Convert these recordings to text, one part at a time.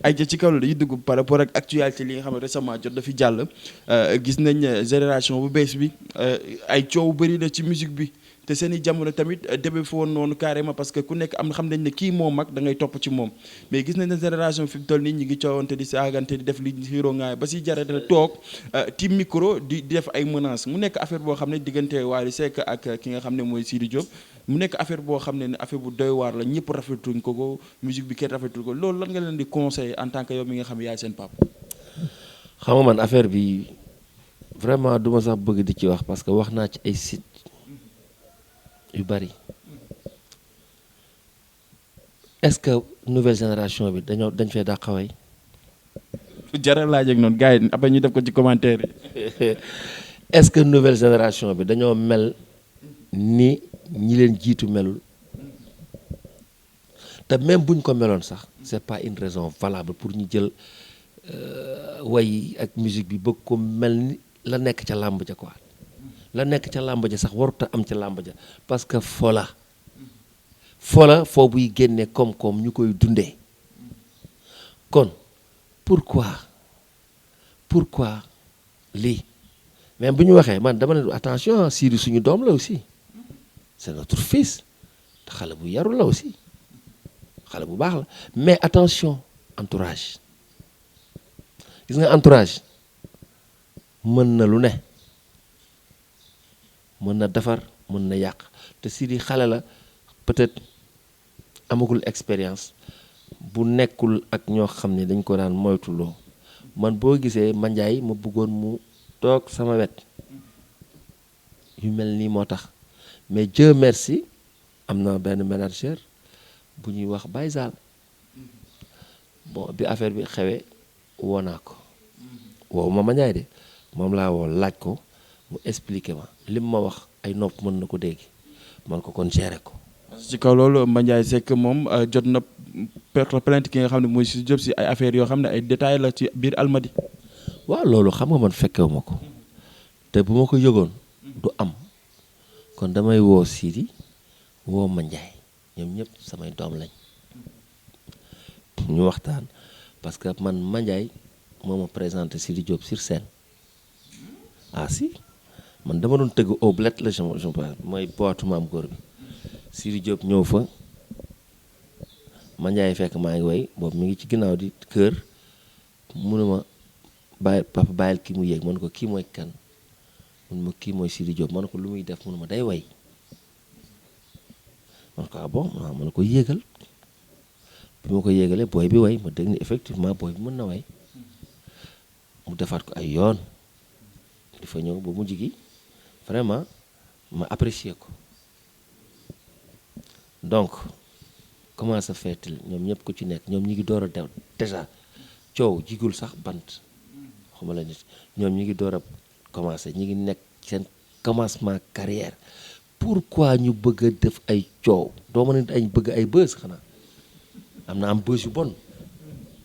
ay ci kaw la dañuy dugg par rapport ak actualité li nga xam ne récemment jot dafi jàll gis nañ génération bu bees bi ay coow bëri na ci musique bi te seen i jamono tamit demee fa woon noonu carrément parce que ku nekk am na xam nañ ne kii moo mag da ngay topp ci moom mais gis nañ ne génération fi mu toll nii ñi ngi coowante di saagante di def li xiiroo ngaay ba si jare da toog ti micro di def ay menaces mu nekk affaire boo xam ne diggante Wally Seck ak ki nga xam ne mooy Sidy Diop mu nekk affaire boo xam ne affaire bu doy waar la ñëpp rafetuñ ko musique bi kenn rafetul ko loolu lan nga leen di conseiller en tant que yow mi nga xam ne yaay seen papa. xam nga man affaire bi vraiment du ma sax bëgg di ci wax parce que wax naa ci ay site yu bari est-ce que nouvelle génération bi dañ fee dàqaway jaral laaj ak noonu gars yi après ñu def ko ci commentaire yi. est-ce que nouvelle génération bi dañoo mel ni ñi leen jiitu melul te même buñ ko meloon sax c'est pas une raison valable pour ñu jël way ak musique bi bëgg ko mel ni la nekk ca làmb ja quoi la nekk ca làmb ja sax warut a am ca làmb ja parce que fola foo buy génne koom-koom ñu koy dundee kon pourquoi lii mais bu ñu waxee man dama ne attention Sidy suñu doom la aussi c'est notre fils te xale bu yaru la aussi xale bu baax la mais attention entourage gis nga entourage mën na lu ne mën na defar mën na yàq te Sidy xale la peut-être amagul expérience bu nekkul ak ñoo xam ne dañ ko daan moytuloo man boo gisee Mandiaye ma bëggoon mu toog sama wet yu mel nii moo tax mais Dieu merci am na benn manager bu ñuy wax Baye Zal bon bi affaire bi xewee woo naa ko woowu ma Mandiaye de moom laa woo laaj ko mu expliquer ma lim ma wax ay nopp mën na ko dégg man ko kon gérer ko. ci kaw loolu Mandiaye Seck moom jot na plainte ki nga xam ne mooy Sidy Diop si ay affaires yoo xam ne ay détails la ci biir Almadi. waaw loolu xam nga man fekkewu ma ko te bu ma ko yëgoon du am kon damay woo Sidy woo Mandiaye ñoom ñëpp samay doom lañ ñu waxtaan parce que man Mandiaye moo ma présenté Sidy Diop sur scène ah si man dama doon tëgg au bled la je mooy boitu maam góor bi Sidy Diop ñëw fa Mandiaye fekk maa ngi way boobu mi ngi ci ginnaaw di kër mu ne ma bàyyi papa bàyyil kii mu yéeg man ko kii mooy kan mun ma kii mooy Sidy Diop man ko lu muy def mun ma day way man ko ah bon man ko yéegal bi ma ko yéegalee booy bi way ma dégg ni effectivement booy bi mën na way mu defaat ko ay yoon di fa ñëw ba mujj gi vraiment ma apprécier ko donc comment ça fait-il ñoom ñëpp ku ci nekk ñoom ñi ngi door a dew déjà coow jigul sax bant xuma la nit ñoom ñi ngi door a commencé ñi ngi nekk seen commencement carrière pourquoi ñu bëgg a def ay coow doo mën a ay bëgg ay bës xanaa am na am bës yu bon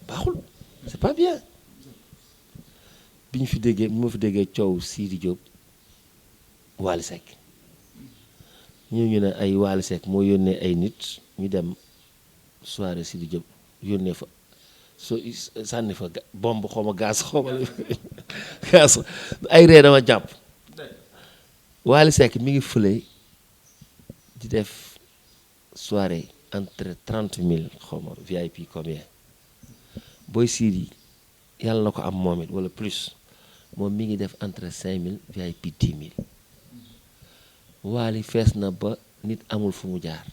baaxul c'est pas bien bi ma fi déggee coow Sidy Diop Wally Seck ñu ne ay Wally Seck moo yónnee ay nit ñu dem soirée Sidy Diop yónnee fa sànni fa bomb xawma gaz xawma gaz ay ree dama jàpp Wally Seck mi ngi fële di def soirée entre 30 000 xawma VIP combien booy Sidy yàlla na ko am moom it wala plus moom mi ngi def entre 5 000 VIP 10 000 Wally fees na ba nit amul fu mu jaar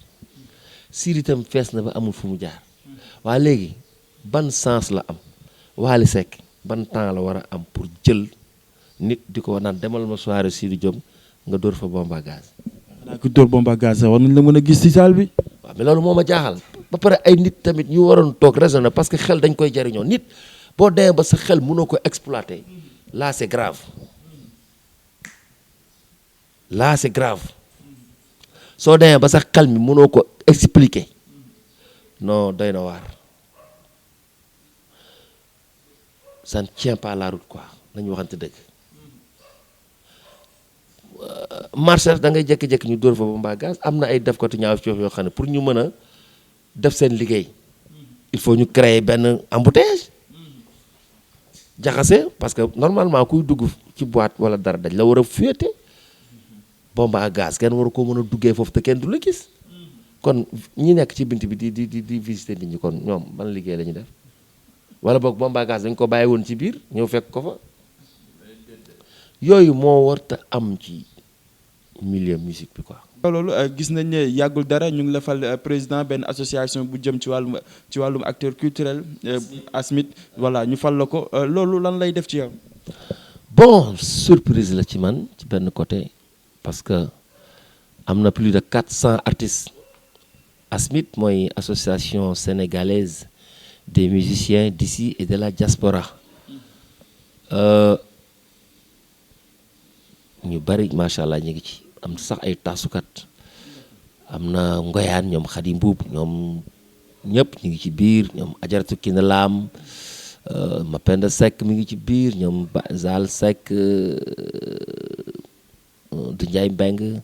Sidy itam fees na ba amul fu mu jaar waa léegi ban sens la am Wally Seck ban temps la war a am pour jël nit di ko naan demal ma soirée Sidy Diop nga dóor fa bomba gaz. xanaa ku dóor bomba gaz sax war nañ la mën a gis ci salle bi. waaw mais loolu moo ma jaaxal ba pare ay nit tamit ñu waroon toog raisonner parce que xel dañ koy jariñoo nit boo demee ba sa xel mënoo ko exploiter là c'est grave là c'est grave soo demee ba sa xel mi mënoo ko expliquer non doy na waar ça ne tient pas la route quoi nañu waxante dëgg marché da ngay jékki-jékki ñu dóor fa ba mbaa gaz am na ay def ko te ñaaw ci yoo xam ne pour ñu mën a def seen liggéey il faut ñu créer benn embouteillage jaxase parce que normalement kuy dugg ci boîte wala dara dañ la war a féete bombe à gaz kenn waru ko mën a duggee foofu te kenn du la gis kon ñi nekk ci bint bi di visiter nit ñi kon ñoom ban liggéey la ñu def wala boog bombe à gaz dañ ko bàyyi woon ci biir ñëw fekk ko fa yooyu moo warta am ci milieu musique bi quoi. loolu gis nañ ne yàggul dara ñu ngi la fal président benn association bu jëm ci wàllum acteur culturel ASMIT voilà ñu fal la ko loolu lan lay def ci yow. bon surprise la ci man ci benn côté parce que am na plus de 400 artistes ASMIT mooy association sénégalaise des musiciens d'ici et de la diaspora ñu bari macha allah ñu ngi ci am sax ay taasukat am na ngoyaan ñoom Xadi Mbuub ñoom ñëpp ñu ngi ci biir ñoom Ajaratu Kina Laam Mapenda Seck mi ngi ci biir ñoom Zal Seck du Njaay Mbeng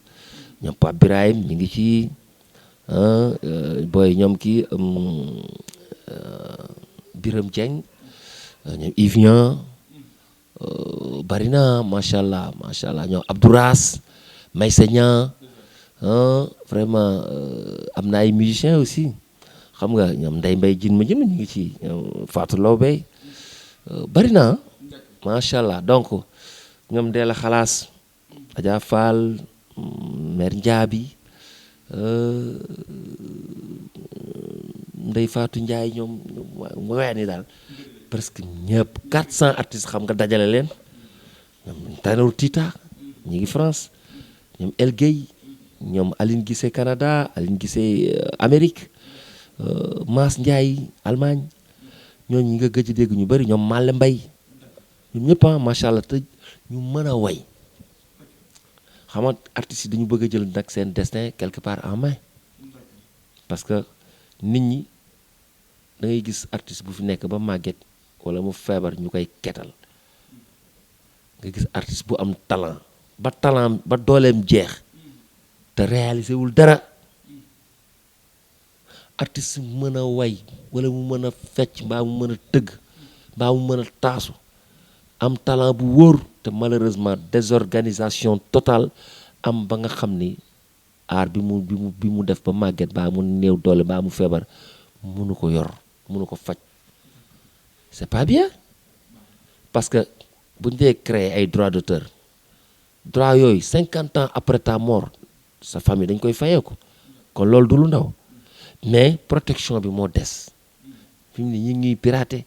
ñoom Pape Birahim mi ngi ci booy ñoom kii Biram Dieng ñoom Yves bari na macha allah ñoom Abdouras Maysa Niang vraiment am na ay musiciens aussi xam nga ñoom Ndeye Mbaye jin ma ñu ngi ci ñoom Fatou Lawbe bari na macha allah donc ñoom Ndella Xalaas Adja Fall Mère Ndiaby Ndeye Fatou Ndiaye ñoom mooy ni daal presque ñëpp 400 artistes xam nga dajale leen ñoom Tanor Tita ñi ngi France ñoom El Gueye ñoom Aline Guissé Canada Aline Guissé Amérique Mass Ndiaye Allemagne ñooñu ñi nga gëj dégg ñu bëri ñoom Malle Mbaye ñoom ñëpp macha allah te ñu mën a way xam nga artistes yi dañu bëgg a jël nag seen destin quelque part en main parce que nit ñi da ngay gis artiste bu fi nekk ba màgget wala mu feebar ñu koy ketal nga gis artiste bu am talent ba dooleem jeex te réalisé wul dara artiste mën a way wala mu mën a fecc mbaa mu mën a tëgg mbaa mu mën a taasu am talent bu wóor te malheureusement désorganisation totale am ba nga xam ni aar bi mu def ba màgget baa mu néew doole baa mu feebar mënu ko yor mënu ko faj c'est pas bien parce que bu ñu dee créer ay droits d'auteur droit yooyu 50 ans après ta mort sa famille dañ koy fayeeku kon loolu du lu ndaw mais protection bi moo des fi mu ne ñi ngi pirater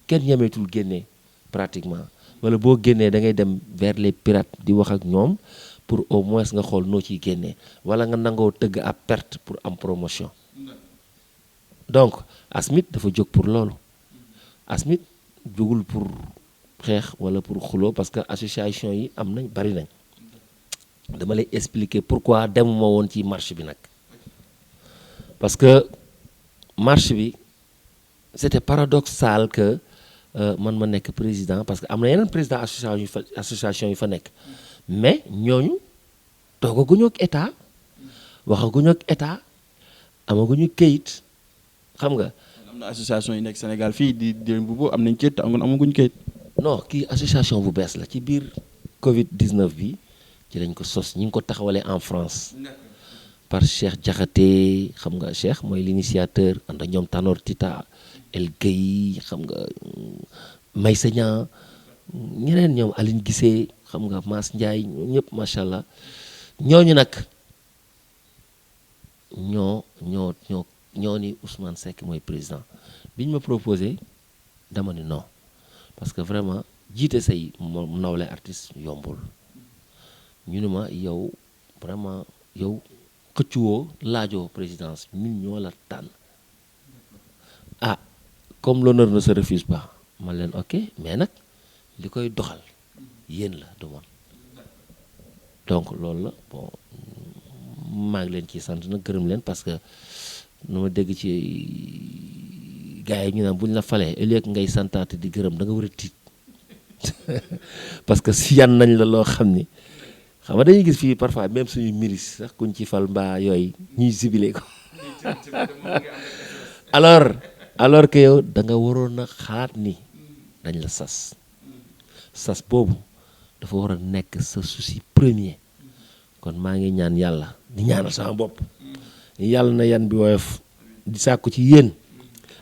kenn ñemeetul génnee pratiquement wala boo génnee da ngay dem vers les pirates di wax ak ñoom pour au moins nga xool noo ciy génnee wala nga nangoo tëgg à perte pour am promotion donc ASMIT dafa jóg pour loolu ASMIT jógul pour xeex wala pour xuloo parce que association yi am nañ bari nañ dama lay expliquer pourquoi demuma woon ci marche bi nag parce que marche bi c'était paradoxal que man ma nekk président parce que am na yeneen président association yu fa nekk mais ñooñu toogaguñu ak état waxaguñu ak état amaguñu këyit xam nga. am na association yi nekk Sénégal fii di bu am nañ këyit te amaguñu këyit. non kii association bu bees la ci biir Covid 19 bi ci lañ ko sos ñi ngi ko taxawalee en France par Cheikh Diakhaté xam nga Cheikh mooy l'initiateur ànd ak ñoom Tanor Tita El Gueye xam nga Maysa Niang ñeneen ñoom Aline Guissé xam nga Mass Ndiaye ñëpp macha allah ñooñu nag ñoo ni Ousmane Seck mooy président biñ ma proposé dama ni non parce que vraiment jiite say moom nawle artiste yombul ñu ne ma yow vraiment yow xëccuwoo laajoo présidence ñun ñoo la tànn ah comme l'honneur ne se refuse pas man leen ok mais nag li koy doxal yéen la du man donc loolu la bon maa ngi leen ciy sant nag gërëm leen parce que nu ma dégg ci gars yi ñu naan bu ñu la falee ëllëg ngay santaate di gërëm da nga war a tiit parce que si yan nañ la loo xam ni xam nga dañuy gis fii parfois même suñu ministre sax kuñ ci fal mbaa yooyu ñuy sibile ko alors alors que yow da nga waroon a xalaat ni dañ la sas boobu dafa war a nekk sa souci premier. kon maa ngi ñaan yàlla di ñaanal sama bopp yàlla na yan bi woyof di sàkku ci yéen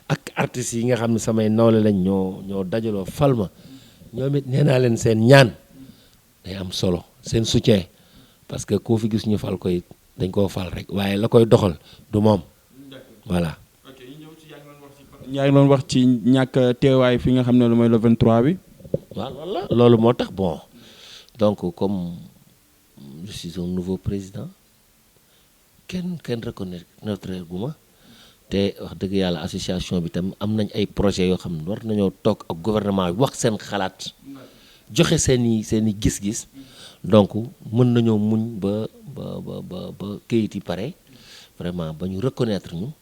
ak artistes yi nga xam ne samay nawle lañ ñoo dajaloo fal ma ñoom it nee naa leen seen ñaan day am solo seen soutien parce que koo fi gis ñu fal ko it dañ koo fal rek waaye la koy doxal du moom voilà. ok yaa ngi doon wax ci ñàkk teewaay fi nga xam ne lu mooy le 23 bi. waaw loolu moo tax bon donc comme je suis un nouveau président kenn reconnaître gu ma te wax dëgg yàlla association bi tam am nañ ay projets yoo xam ne war nañoo toog ak gouvernement bi wax seen xalaat joxe seen i gis-gis donc mën nañoo muñ ba këyit yi pare vraiment ba ñu reconnaître ñu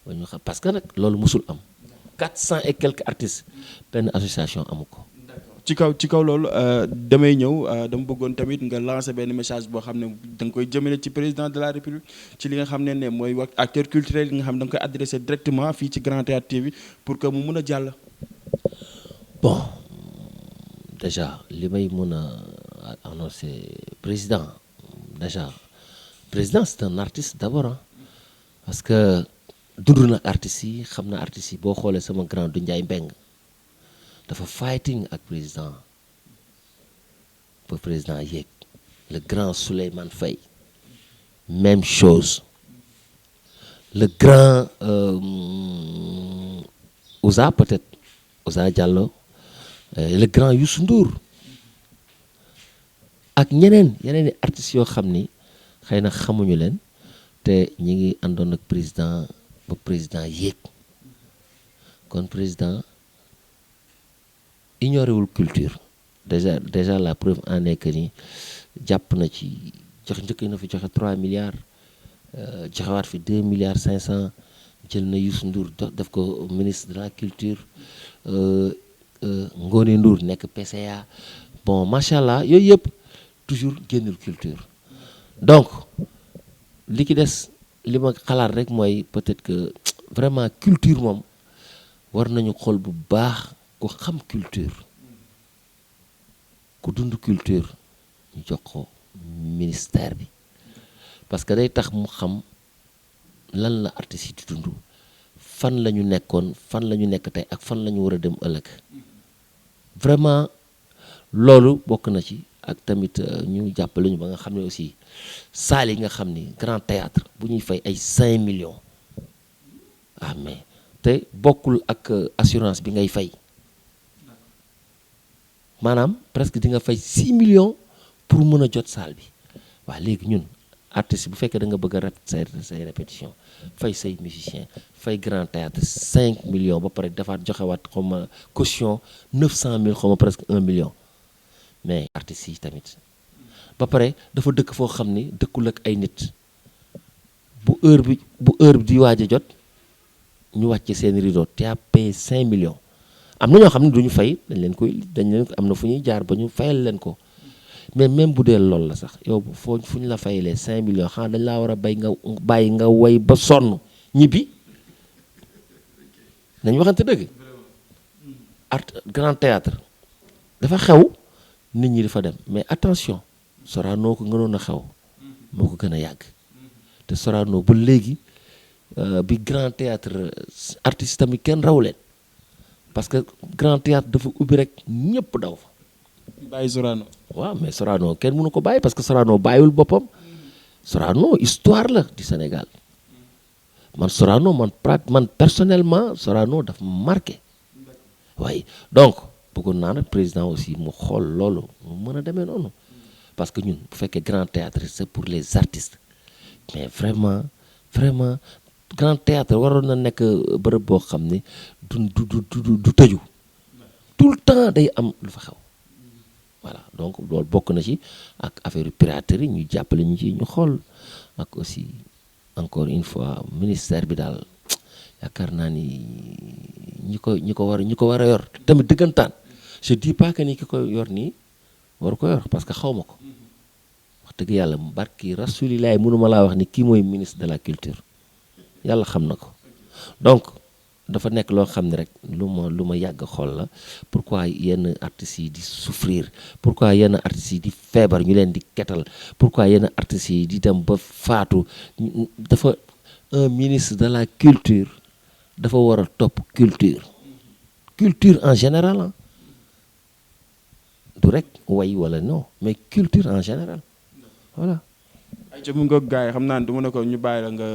ba ñu xam parce que nag loolu mësul am 400 et quelques artistes benn association amu ko. ci kaw loolu damay ñëw dama bëggoon tamit nga lancer benn message boo xam ne da nga koy jëmale ci président de la république ci li nga xam ne mooy wax acteur culturel yi nga xam ne da nga koy adressé directement fii ci Grand Théâtre TV pour que mu mun a jàll. bon déjà li may mun a annoncer président c'est un artiste d'abord parce que dund na artistes yi xam na artistes yi boo xoolee sama grand du Ndiaye Mbeng dafa fighting ak président ba président yéeg le grand Souleymane Faye même chose le grand Ouza peut-être Ouza Diallo le grand Youssou Ndour ak yeneen i artistes yoo xam ni xëy na xamuñu leen te ñi ngi àndoon ak président ba président yéeg kon président ignoré wul culture déjà la preuve en est que ni jàpp na ci njëkk na fi joxe 3 milliards joxewaat fi 2 milliards 500 jël na Youssou Ndour def ko ministre de la culture Ngone Ndour nekk PCA bon macha allah yooyu yëpp toujours génnul culture donc li ki des li ma xalaat rek mooy peut-être que vraiment culture moom war nañu xool bu baax ku xam culture ku dund culture ñu jox ko ministère bi parce que day tax mu xam lan la artistes yi di dund fan la ñu nekkoon fan la ñu nekk tey ak fan la ñu war a dem ëllëg vraiment loolu bokk na ci ak tamit ñu jàppale ñu ba nga xam ne aussi salle yi nga xam ni grand théâtre bu ñuy fay ay 5 millions mais te bokkul ak assurance bi ngay fay maanaam presque di nga fay 6 millions pour mën a jot salle bi waaw léegi ñun artiste bu fekkee da nga bëgg a répéter say répétition fay say musicien fay grand théâtre 5 millions ba pare defaat joxewaat xaw ma caution 900 000 xaw ma presque 1 million mais artistes yi tamit ba pare dafa dëkk foo xam ni dëkkul ak ay nit bu heure bi di waaj a jot ñu wàcce seen rideau te a payé 5 millions am na ñoo xam ne duñu fay dañ leen am na fu ñuy jaar ba ñu fayal leen ko mais même bu dee loolu la sax yow fu ñu la fayalee 5 millions xanaa dañ laa war a bàyyi nga way ba sonn ñibbi nañ waxante dëgg grand théâtre dafa xew nit ñi dafa dem mais attention Sorano ko gënoon a xew moo ko gën a yàgg te Sorano ba léegi bi grand théâtre artiste tamit kenn raw leen parce que grand théâtre dafa ubbi rek ñëpp daw fa. bàyyi Sorano. waaw mais Sorano kenn mënu ko bàyyi parce que Sorano bàyyiwul boppam Sorano histoire la du Sénégal man Sorano man personnellement Sorano daf ma marqué waaye donc bëggoon naa nag président aussi mu xool loolu mu mën a demee noonu parce que ñun bu fekkee grand théâtre c'est pour les artistes mais vraiment grand théâtre waroon na nekk bërëb boo xam ne du tëju tout le temps day am lu fa xew voilà donc loolu bokk na ci ak affaire piraterie ñu jàppale ñu ci ñu xool ak aussi encore une fois ministère bi daal yaakaar naa ni ñi ko war a yor tamit dëggantaan je dis pas que ni ki ko yor nii waru ko yor parce que xaw ma ko wax dëgg yàlla barki rasulilaay mënuma laa wax ni kii mooy ministre de la culture yàlla xam na ko donc dafa nekk loo xam ne rek lu ma yàgg xool la pourquoi yenn artistes yi di souffrir pourquoi yenn artistes yi di feebar ñu leen di ketal pourquoi yenn artistes yi di dem ba faatu dafa un ministre de la culture dafa war a topp culture en général du rek way wala non mais culture en général voilà. ay ca mu ngoog gars yi xam naa ne du ma ne ko ñu bàyyi la nga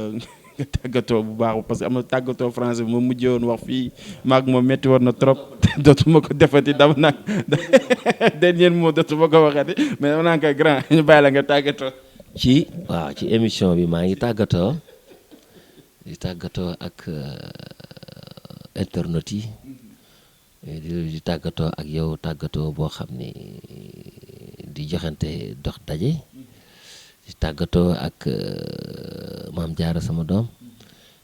tàggatoo bu baax parce que am na tàggatoo français bi ma mujjee woon wax fii maag moom métti woon na trop dootuma ko defati dama nag dernier mot dootuma ko waxati mais dama naan koy grand ñu bàyyi la nga tàggatoo. ci émission bi maa ngi tàggatoo ak internautes yi di tàggatoo ak yow tàggatoo boo xam ni di joxante dox daje. di tàggatoo ak maam Jaara sama doom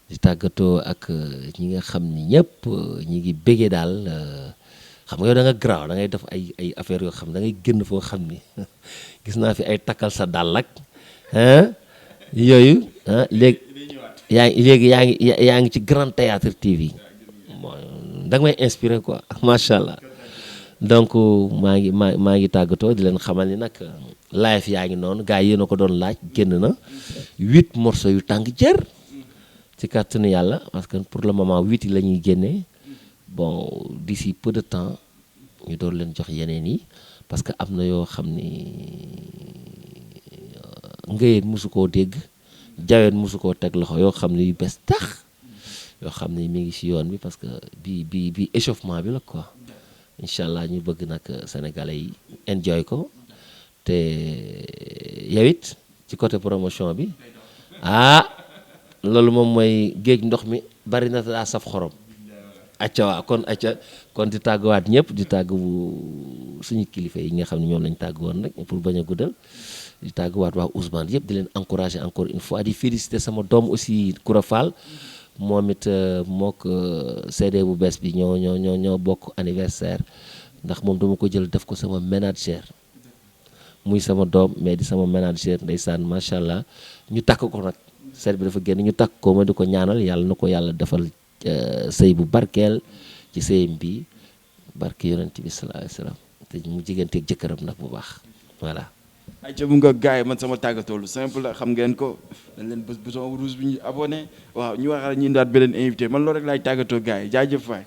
di tàggatoo ak ñi nga xam ni ñëpp ñi ngi béggee daal xam nga yow da nga garaaw da ngay def ay affaires yoo xam da ngay génn foo xam ni gis naa fi ay takkal sa dàll ak yooyu léegi yaa ngi ci Grand Théâtre TV da nga may inspiré quoi macha allah donc maa ngi tàggatoo di leen xamal ni nag live yaa ngi noonu gars yi yéen a ko doon laaj génn na 8 morceaux yu tàng jër ci kàttanu yàlla parce que pour le moment 8 yi la ñuy génnee bon d'ici peu de temps ñu doon leen jox yeneen yi parce que am na yoo xam ni ngëyeen mosu koo dégg jaween mosu koo teg loxo yoo xam ne yu bees tax yoo xam ne mi ngi ci yoon bi parce que bi échauffement bi la quoi incha allah ñu bëgg nag sénégalais yi enjoy ko te yow it ci côté promotion bi loolu moom mooy géej ndox mi bari na daa saf xorom acca waa kon di tàgguwaat ñëpp di tàggu suñu kilifa yi nga xam ne ñoom lañ tàggu woon rek pour bañ a guddal di tàgguwaat waa Ousmane yëpp di leen encourager encore une fois di féliciter sama doom aussi Koura Fall moom it mook CD bu bees bi ñoo bokk anniversaire ndax moom dama ko jël def ko sama manager muy sama doom mais di sama manager ndeysaan macha allah ñu takk ko nag seet bi dafa génn ñu takk ko ma di ko ñaanal yàlla na ko yàlla defal sëy bu barkeel ci sëyam bi barke yonent bi sallallahu alayhi wasallam te mu jigéenteeg jëkkëram nag bu baax voilà. ay ca bu nga gars yi man sama tàggatoo lu simple la xam ngeen ko dañ leen bés bouton rouge bi ñu abonné waaw ñu waxal ñu daat beneen invité man loolu rek laay tàggatoo gars yi jaajëf waay.